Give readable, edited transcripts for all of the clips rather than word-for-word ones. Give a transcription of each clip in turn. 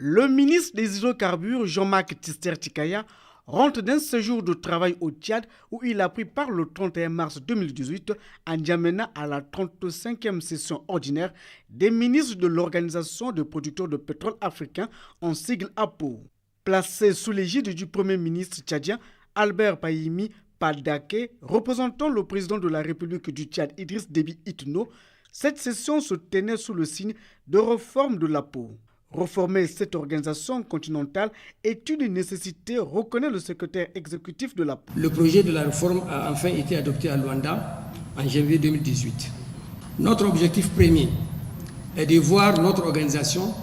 Le ministre des Hydrocarbures, Jean-Marc Tster-Tikaya, rentre d'un séjour de travail au Tchad où il a pris part le 31 mars 2018 à N'Djamena à la 35e session ordinaire des ministres de l'Organisation de producteurs de pétrole africains en sigle APO. Placé sous l'égide du Premier ministre tchadien Albert Payimi Padake, représentant le président de la République du Tchad Idriss Déby Itno, cette session se tenait sous le signe de réforme de l'APO. Reformer cette organisation continentale est une nécessité, reconnaît le secrétaire exécutif de l'APO. Le projet de la réforme a enfin été adopté à Luanda en janvier 2018. Notre objectif premier est de voir notre organisation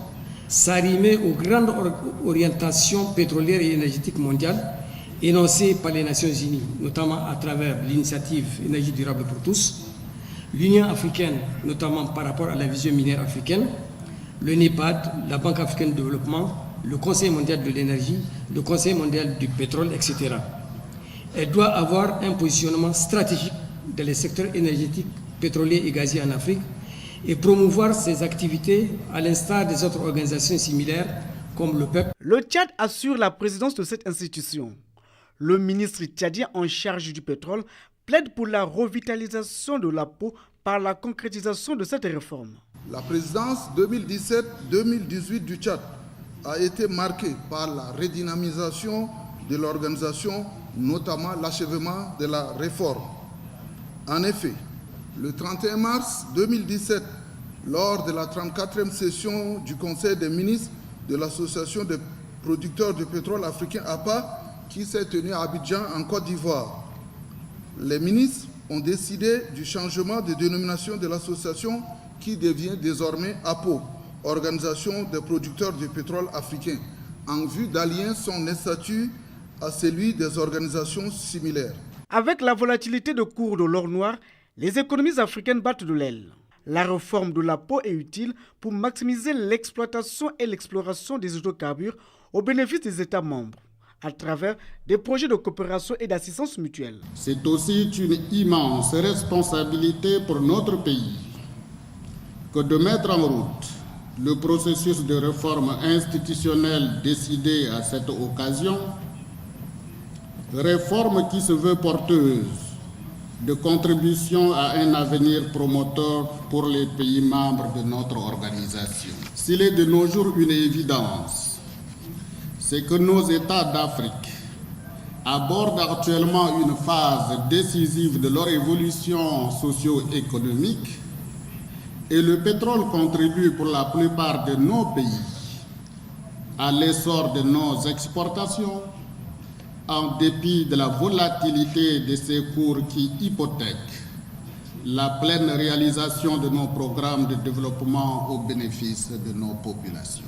s'arrimer aux grandes orientations pétrolières et énergétiques mondiales énoncées par les Nations Unies, notamment à travers l'initiative Énergie durable pour tous, l'Union africaine, notamment par rapport à la vision minière africaine, le NEPAD, la Banque africaine de développement, le Conseil mondial de l'énergie, le Conseil mondial du pétrole, etc. Elle doit avoir un positionnement stratégique dans les secteurs énergétiques, pétroliers et gaziers en Afrique et promouvoir ses activités à l'instar des autres organisations similaires comme le PEP. Le Tchad assure la présidence de cette institution. Le ministre tchadien en charge du pétrole plaide pour la revitalisation de l'APO par la concrétisation de cette réforme. La présidence 2017-2018 du Tchad a été marquée par la redynamisation de l'organisation, notamment l'achèvement de la réforme. En effet, le 31 mars 2017, lors de la 34e session du Conseil des ministres de l'Association des producteurs de pétrole africains APA, qui s'est tenue à Abidjan en Côte d'Ivoire, les ministres ont décidé du changement de dénomination de l'association qui devient désormais APO, Organisation des producteurs de pétrole africains, en vue d'allier son statut à celui des organisations similaires. Avec la volatilité de cours de l'or noir, les économies africaines battent de l'aile. La réforme de l'APO est utile pour maximiser l'exploitation et l'exploration des hydrocarbures au bénéfice des États membres, à travers des projets de coopération et d'assistance mutuelle. C'est aussi une immense responsabilité pour notre pays que de mettre en route le processus de réforme institutionnelle décidé à cette occasion, réforme qui se veut porteuse de contribution à un avenir promoteur pour les pays membres de notre organisation. S'il est de nos jours une évidence, c'est que nos États d'Afrique abordent actuellement une phase décisive de leur évolution socio-économique et le pétrole contribue pour la plupart de nos pays à l'essor de nos exportations en dépit de la volatilité de ces cours qui hypothèquent la pleine réalisation de nos programmes de développement au bénéfice de nos populations.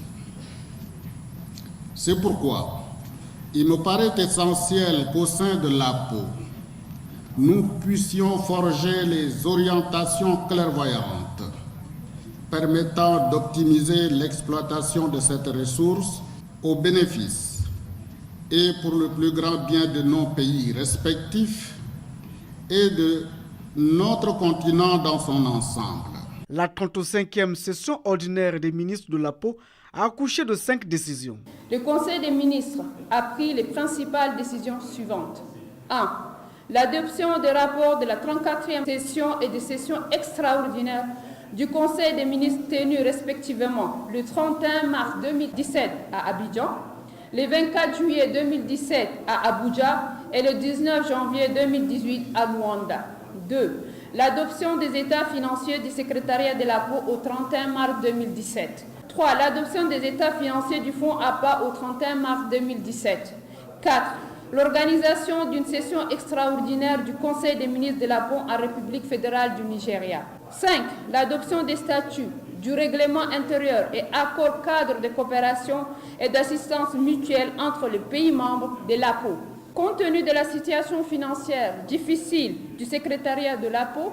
C'est pourquoi il me paraît essentiel qu'au sein de l'APO, nous puissions forger les orientations clairvoyantes permettant d'optimiser l'exploitation de cette ressource au bénéfice et pour le plus grand bien de nos pays respectifs et de notre continent dans son ensemble. La 35e session ordinaire des ministres de l'APO a accouché de 5 décisions. Le Conseil des ministres a pris les principales décisions suivantes. 1. L'adoption des rapports de la 34e session et des sessions extraordinaires du Conseil des ministres tenus respectivement le 31 mars 2017 à Abidjan, le 24 juillet 2017 à Abuja et le 19 janvier 2018 à Luanda. 2. L'adoption des états financiers du secrétariat de l'APO au 31 mars 2017. 3. L'adoption des états financiers du fonds APA au 31 mars 2017. 4. L'organisation d'une session extraordinaire du Conseil des ministres de l'APO en République fédérale du Nigeria. 5. L'adoption des statuts, du règlement intérieur et accords cadres de coopération et d'assistance mutuelle entre les pays membres de l'APO. Compte tenu de la situation financière difficile du secrétariat de l'APO,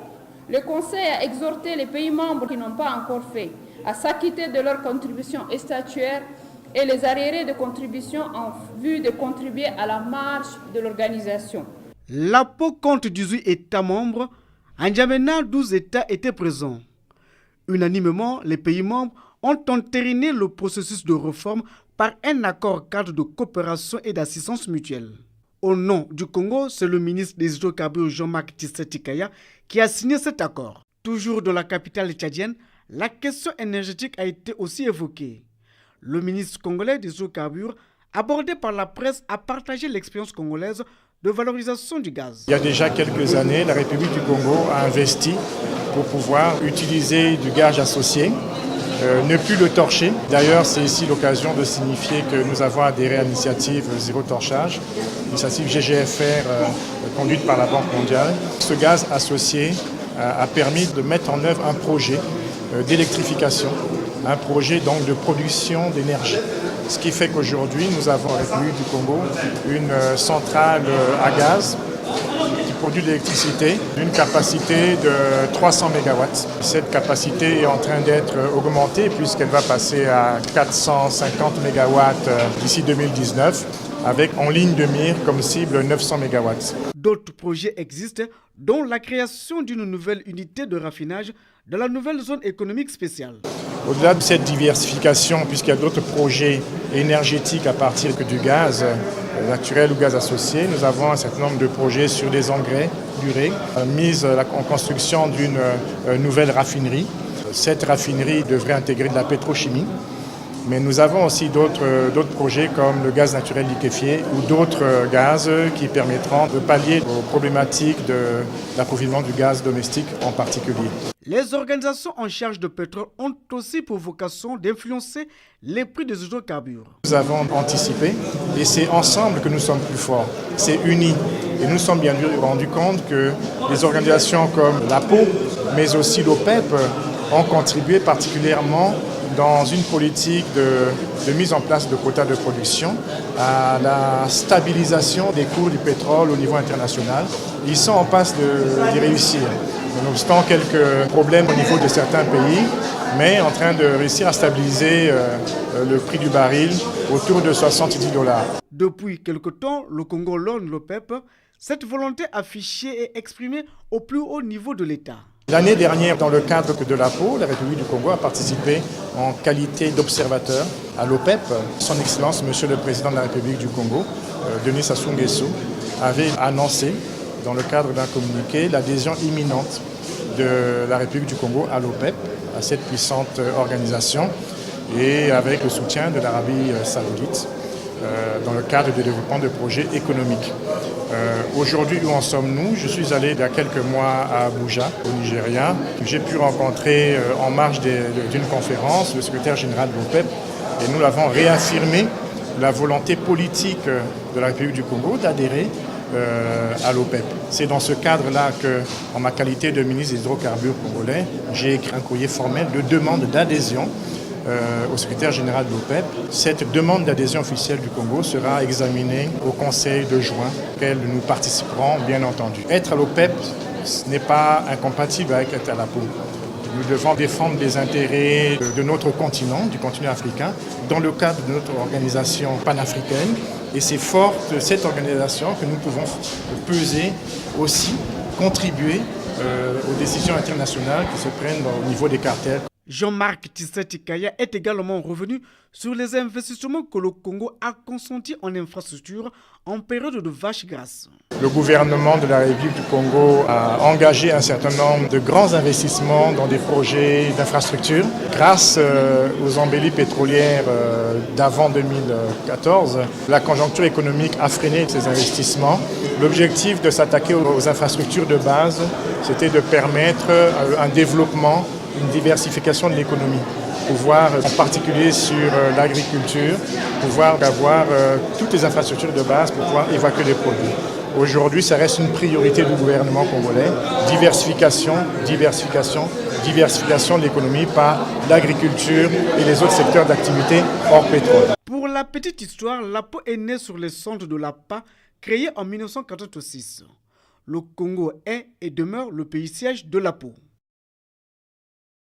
le Conseil a exhorté les pays membres qui n'ont pas encore fait à s'acquitter de leurs contributions statuaires et les arriérés de contribution en vue de contribuer à la marche de l'organisation. L'APO compte 18 États membres. En N'Djamena, 12 États étaient présents. Unanimement, les pays membres ont entériné le processus de réforme par un accord cadre de coopération et d'assistance mutuelle. Au nom du Congo, c'est le ministre des Hydrocarbures Jean-Marc Tshisekedi qui a signé cet accord. Toujours dans la capitale tchadienne, la question énergétique a été aussi évoquée. Le ministre congolais des Hydrocarbures, abordé par la presse, a partagé l'expérience congolaise de valorisation du gaz. Il y a déjà quelques années, la République du Congo a investi pour pouvoir utiliser du gaz associé, ne plus le torcher. D'ailleurs, c'est ici l'occasion de signifier que nous avons adhéré à l'initiative Zéro Torchage, l'initiative GGFR conduite par la Banque mondiale. Ce gaz associé a permis de mettre en œuvre un projet d'électrification, un projet donc de production d'énergie. Ce qui fait qu'aujourd'hui, nous avons en République du Congo une centrale à gaz qui produit de l'électricité d'une capacité de 300 MW. Cette capacité est en train d'être augmentée puisqu'elle va passer à 450 MW d'ici 2019, avec en ligne de mire comme cible 900 MW. D'autres projets existent, dont la création d'une nouvelle unité de raffinage dans la nouvelle zone économique spéciale. Au-delà de cette diversification, puisqu'il y a d'autres projets énergétiques à partir que du gaz naturel ou gaz associé, nous avons un certain nombre de projets sur des engrais durés, mise en construction d'une nouvelle raffinerie. Cette raffinerie devrait intégrer de la pétrochimie. Mais nous avons aussi d'autres projets comme le gaz naturel liquéfié ou d'autres gaz qui permettront de pallier aux problématiques de l'approvisionnement du gaz domestique en particulier. Les organisations en charge de pétrole ont aussi pour vocation d'influencer les prix des hydrocarbures. Nous avons anticipé et c'est ensemble que nous sommes plus forts. C'est unis. Et nous sommes bien rendus compte que les organisations comme l'APO, mais aussi l'OPEP, ont contribué particulièrement dans une politique de mise en place de quotas de production à la stabilisation des cours du pétrole au niveau international. Ils sont en passe d'y réussir. Nonobstant quelques problèmes au niveau de certains pays, mais en train de réussir à stabiliser le prix du baril autour de 70 $. Depuis quelque temps, le Congo lorgne l'OPEP. Cette volonté affichée et exprimée au plus haut niveau de l'État. L'année dernière, dans le cadre de l'APO, la République du Congo a participé en qualité d'observateur à l'OPEP. Son Excellence, Monsieur le Président de la République du Congo, Denis Sassou Nguesso, avait annoncé, dans le cadre d'un communiqué, l'adhésion imminente de la République du Congo à l'OPEP, à cette puissante organisation, et avec le soutien de l'Arabie saoudite, dans le cadre du développement de projets économiques. Aujourd'hui, où en sommes-nous? Je suis allé il y a quelques mois à Abuja, au Nigeria. J'ai pu rencontrer en marge d'une conférence le secrétaire général de l'OPEP et nous l'avons réaffirmé la volonté politique de la République du Congo d'adhérer à l'OPEP. C'est dans ce cadre-là que, en ma qualité de ministre des Hydrocarbures congolais, j'ai écrit un courrier formel de demande d'adhésion au secrétaire général de l'OPEP. Cette demande d'adhésion officielle du Congo sera examinée au Conseil de juin, auquel nous participerons bien entendu. Être à l'OPEP, ce n'est pas incompatible avec être à l'APO. Nous devons défendre les intérêts de notre continent, du continent africain, dans le cadre de notre organisation panafricaine. Et c'est fort de cette organisation que nous pouvons peser aussi, contribuer aux décisions internationales qui se prennent au niveau des cartels. Jean-Marc Tshisekedi est également revenu sur les investissements que le Congo a consentis en infrastructure en période de vache grasse. Le gouvernement de la République du Congo a engagé un certain nombre de grands investissements dans des projets d'infrastructure. Grâce aux embellies pétrolières d'avant 2014, la conjoncture économique a freiné ces investissements. L'objectif de s'attaquer aux infrastructures de base, c'était de permettre un développement, une diversification de l'économie, pouvoir en particulier sur l'agriculture, pouvoir avoir toutes les infrastructures de base pour pouvoir évacuer les produits. Aujourd'hui, ça reste une priorité du gouvernement congolais, diversification de l'économie par l'agriculture et les autres secteurs d'activité hors pétrole. Pour la petite histoire, l'APO est née sur les cendres de l'APA, créée en 1946. Le Congo est et demeure le pays siège de l'APO.